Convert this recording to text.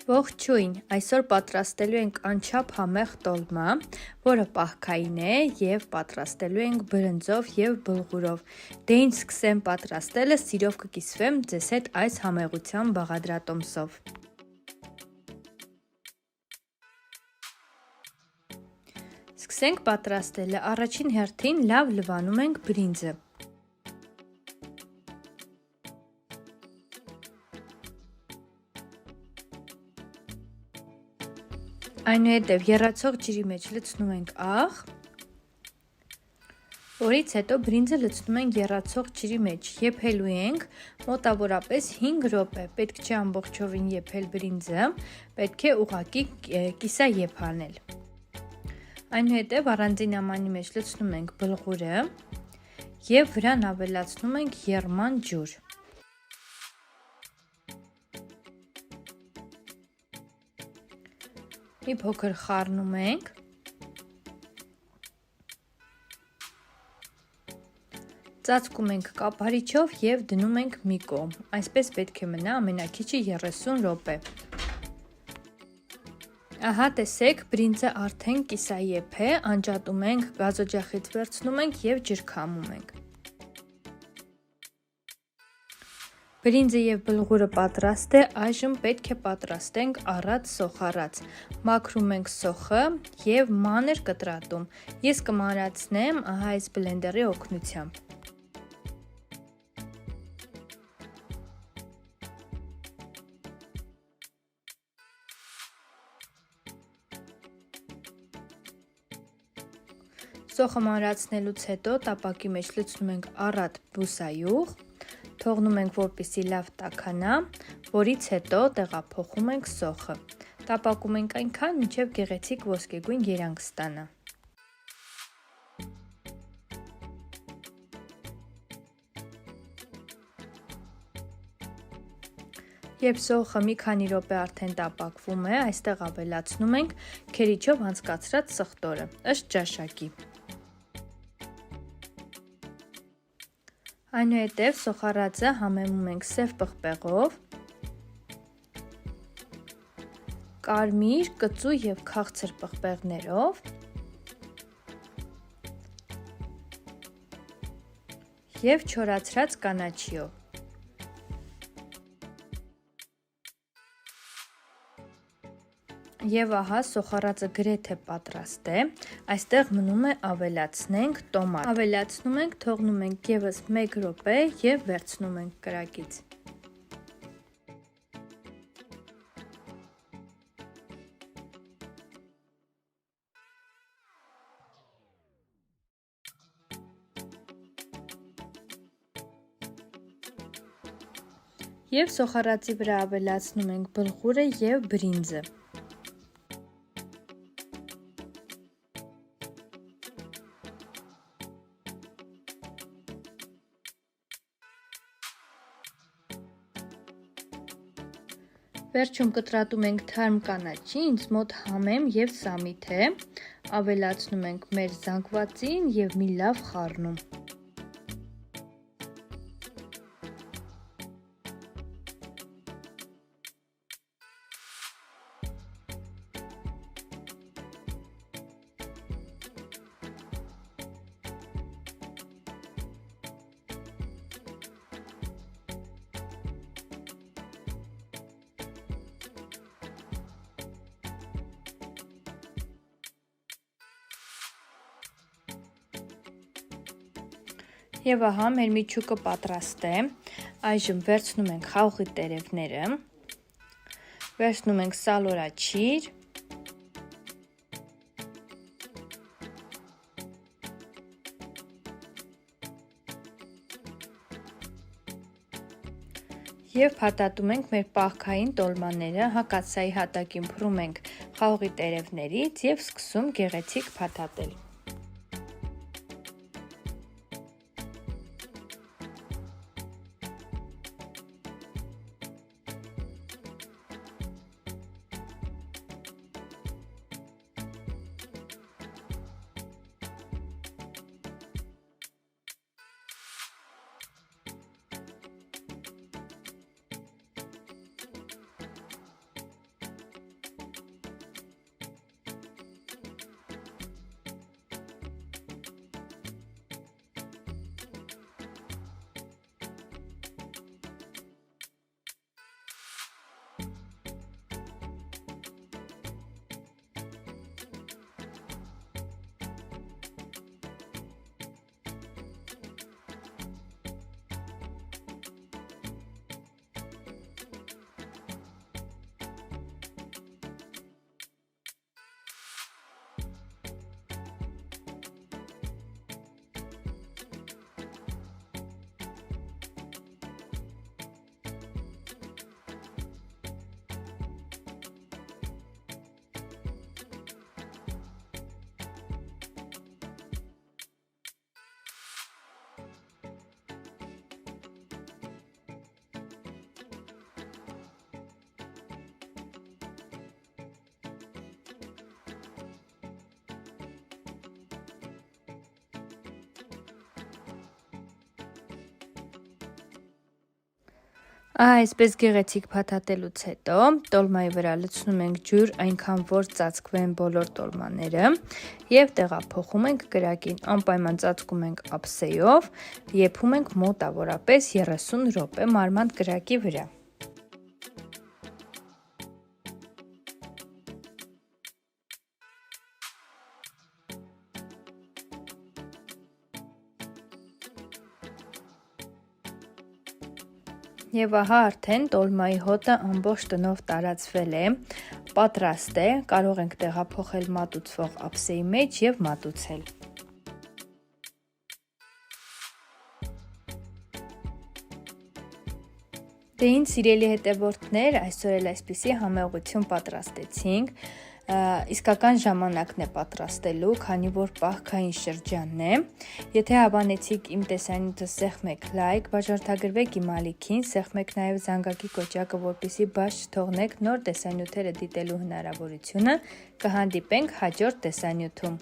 Ողջույն, այսօր պատրաստելու ենք անչափ համեղ տոլմա, որը պահքային է և պատրաստելու ենք բրնձով և բլղուրով։ Դե ինչ սկսեմ պատրաստելը, սիրով կկիսվեմ ձեզ հետ այս համեղության բաղադրատոմսով։ Սկսենք պատրաստելը, առաջին հերթին լավ լվանում ենք բրինձը։ Այնուհետև եռացող ջրի մեջ լցնում ենք աղ, որից հետո բրինձը լցնում ենք եռացող ջրի մեջ, եփելու ենք մոտավորապես 5 րոպե, պետք չէ ամբողջովին եփել բրինձը, պետք է ուղղակի կիսաեփանել։ Այնուհետև առանձին ամանի մեջ լցնում ենք բլղուրը և վրան ավելացնում ենք եռման ջուր։ Մի փոքր խառնում ենք, ծածկում ենք կափարիչով և դնում ենք մի կողմ, այսպես պետք է մնա ամենաքիչը 30 րոպե։ Ահա տեսեք, բրինձը արդեն կիսաեփ է, անջատում ենք, գազօջախից վերցնում ենք և ջրքամում ենք։ Բրինձը և բլղուրը պատրաստ է, այժմ պետք է պատրաստենք առատ սոխառաց։ Մաքրում ենք սոխը և մանր կտրատում։ Ես կմանրացնեմ ահա այս բլենդերի օգնությամբ։ Սոխը մանրացնելուց հետո տապակի մեջ լցնում ենք առատ բուսայուղ, թողնում ենք, որպեսզի լավ տաքանա, որից հետո տեղափոխում ենք սոխը։ Տապակում ենք այնքան, մինչև գեղեցիկ ոսկեգույն երանգ ստանա։ Երբ սոխը մի քանի րոպե արդեն տապակվում է, այստեղ ավելացնում ենք քերիչով անցկացրած սխտորը, ըստ ճաշակի։ Այնուհետև սոխառածը համեմում ենք սև պղպեղով, կարմիր, կծու և քաղցր պղպեղներով և չորացրած կանաչիով։ Եվ ահա սոխառածը գրեթե պատրաստ է, այստեղ մնում է ավելացնենք տոմատ։ Ավելացնում ենք, թողնում ենք ևս 1 րոպե և վերցնում ենք կրակից։ Եվ սոխառածի վրա ավելացնում ենք բլղուրը և բրինձը։ Վերջում կտրատում ենք թարմ կանաչի, ինձ մոտ համեմ և սամիթ է, ավելացնում ենք մեր զանգվածին և մի լավ խառնում։ Եվ ահա մեր միջուկը պատրաստ է, այժմ վերցնում ենք խաղողի տերևները, վերցնում ենք սալորաչիր, և փաթաթում ենք մեր պահքային տոլմաները, հակասայի հատակին փռում ենք խաղողի տերևներից և սկսում գեղեցիկ փաթաթել։ Այսպես գեղեցիկ փաթաթելուց հետո տոլմայի վրա լցնում ենք ջուր, այնքան որ ծածկվեն բոլոր տոլմաները եւ տեղափոխում ենք կրակին, անպայման ծածկում ենք ափսեով, եփում ենք մոտավորապես 30 րոպե մարմանդ կրակի վրա։ Եվ ահա արդեն տոլմայի հոտը ամբողջ տնով տարածվել է, պատրաստ է, կարող ենք տեղափոխել մատուցվող ափսեի մեջ եւ մատուցել։ Դե ինձ սիրելի հետևորդներ, այսօր էլ այսպիսի համեղություն պատրաստեցինք, իսկական ժամանակն է պատրաստելու, քանի որ պահքային շրջանն է։ Եթե հավանեցիք իմ տեսանյութը սեղմեք լայք, բաժանորդագրվեք իմ ալիքին, սեղմեք նաև զանգակի կոճակը, որպեսզի բաց չթողնեք նոր տեսանյութերը դիտելու հնարավորությունը, կհանդիպենք հաջորդ տեսանյութում։